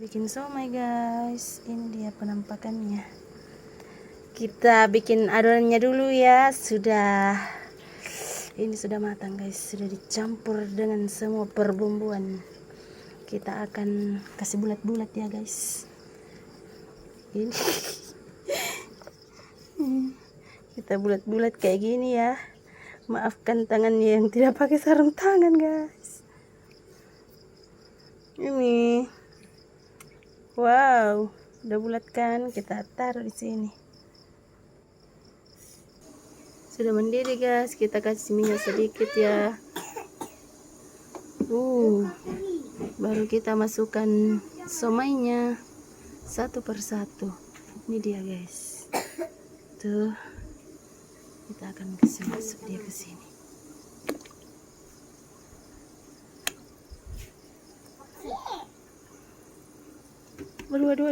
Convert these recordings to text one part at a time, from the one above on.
Bikin somai guys, ini dia penampakannya. Kita bikin adonannya dulu ya. Ini sudah matang guys, sudah dicampur dengan semua perbumbuan. Kita akan kasih bulat-bulat ya guys. Ini kita bulat-bulat kayak gini ya. Maafkan tangannya yang tidak pakai sarung tangan guys. Ini wow, udah bulat kan, kita taruh di sini. Sudah mendidih guys, kita kasih minyak sedikit ya. Baru kita masukkan somainya satu persatu. Ini dia guys. Tuh, kita akan masuk dia ke sini. Waduh.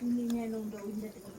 Ini nung daw hindi kita